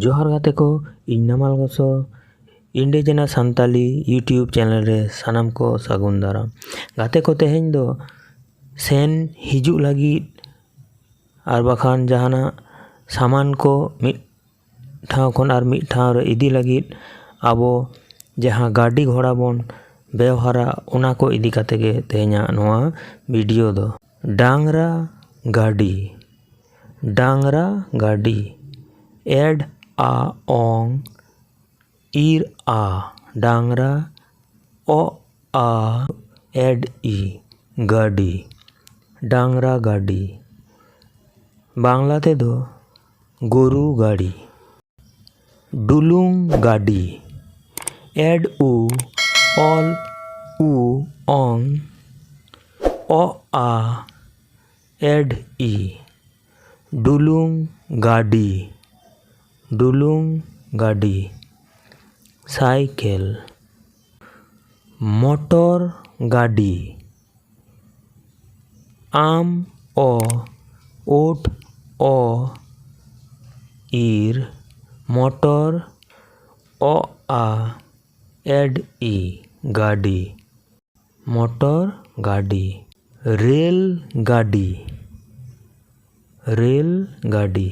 जोहार गाते को इन नामाल गोसो इंडिजिनस सान्ताली यूट्यूब चैनल रे सानाम को सागुन दाराम गाते को तेहेñ दो सेन हिजुग लगी आर बाखान जहाना सामान को मिट ठाव खन आर मिट ठाव रे इदी लगी आबो जहां गाड़ी घोड़ा बोन व्यवहारा उना को इदी काते गे तेहेñा नोआ वीडियो दो डांगरा गाड़ी एड आ ओंग ईर आ डांगरा ओ आ एड ई गाड़ी डांगरा गाड़ी बांग्ला ते दो गोरु गाड़ी डुलुंग गाड़ी एड उ ऑल उ ओंग ओ आ एड ई डुलुंग गाड़ी साइकिल मोटर गाड़ी आम ओ ओट ओ ईर मोटर ओ आ एड ई गाड़ी मोटर गाड़ी रेल गाड़ी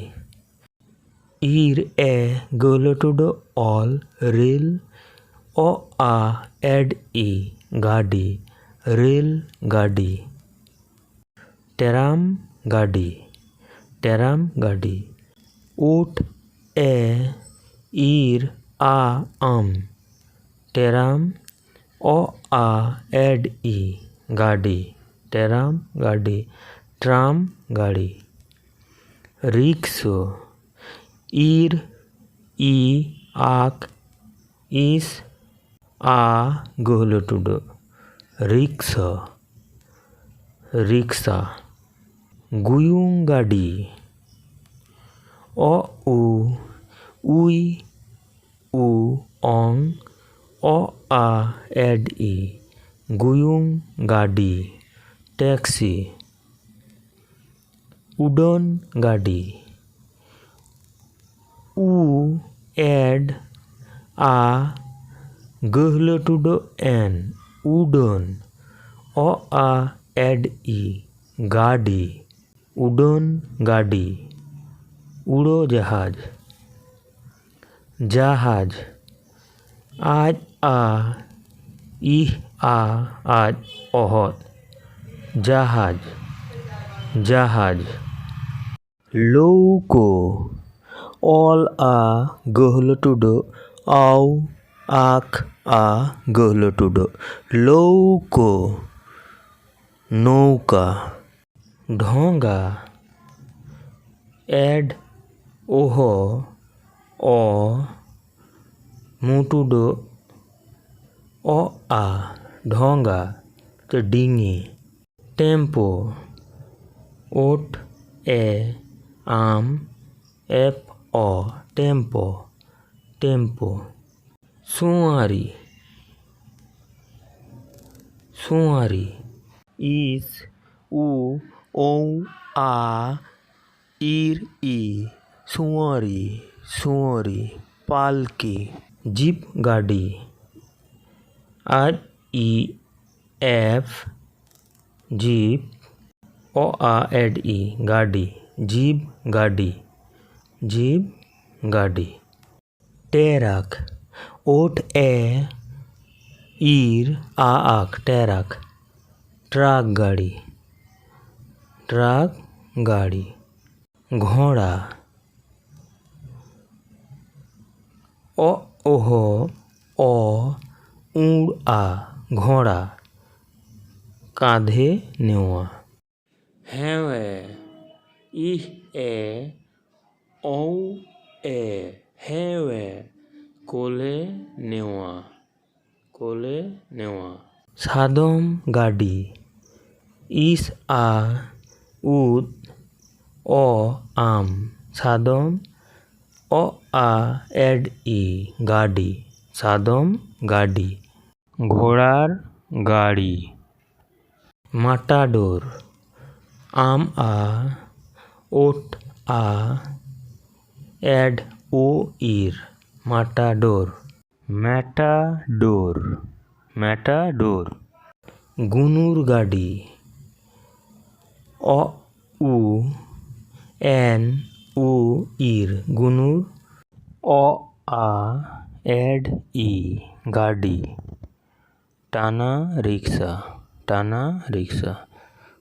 ईर ए गोलटुडो ऑल रेल ओ आ एड ई गाड़ी रेल गाड़ी टेराम गाड़ी ऊट ए ईर आ आम टेराम ओ आ एड ई गाड़ी टेराम गाड़ी ट्राम गाड़ी रिक्शो ईर ई आक इस आ गोहलटुडो रिक्शा गुयुंग गाड़ी ओ उ उई उ ओंग ओ आ एड ई गुयुंग गाड़ी टैक्सी उड़न गाड़ी उ एड आ गहलटुडो एन उड़न ओ आ एड ई गाड़ी उड़न गाड़ी उड़ो जहाज आज आ इह आ आज ओहत जहाज लौको ऑल आ गहलटुडो आउ आख आ गहलटुडो लौको नौका ढोंगा एड ओहो ओ मुटुडो ओ आ ढोंगा तो डिंगी टेम्पो ओट ए आम एफ ओ टेम्पो सुआरी इस उ ओ आ ईर ई सुआरी पालकी जीप गाड़ी आज ई एफ जीप ओ आ एड ई गाड़ी जीप गाड़ी टेराक ओट ए ईर आ आक टेराक ट्राक गाड़ी घोड़ा ओ ओहो ओ उड़ आ घोड़ा कांधे नेवा हेवे इह ए ओ ए हेवे कोले नेवा सादम गाड़ी इस आ उद ओ आम सादम ओ आ एड ई गाड़ी सादम गाड़ी घोड़ार गाड़ी माटाडोर आम आ ओट आ एड ও ইর মাটাডোর ম্যাটাডোর ম্যাটাডোর। গুনুর গাড়ি অ উ এন উ ইর গুনুর। অ আ এড ই গাড়ি। টানা রিক্সা টানা রিক্সা।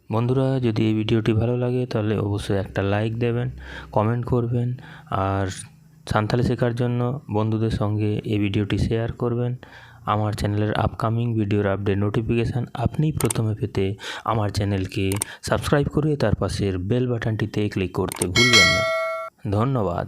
বন্ধুরা, যদি এই ভিডিওটি ভালো লাগে তাহলে অবশ্যই একটা লাইক দেবেন, কমেন্ট করবেন, আর সাঁওতালি শেখার জন্য বন্ধুদের সঙ্গে এই ভিডিওটি শেয়ার করবেন। আমার চ্যানেলের আপকামিং ভিডিওর আপডেট নোটিফিকেশান আপনি প্রথমে পেতে আমার চ্যানেলকে সাবস্ক্রাইব করে তার পাশের বেল বাটনটিতে ক্লিক করতে ভুলবেন না। ধন্যবাদ।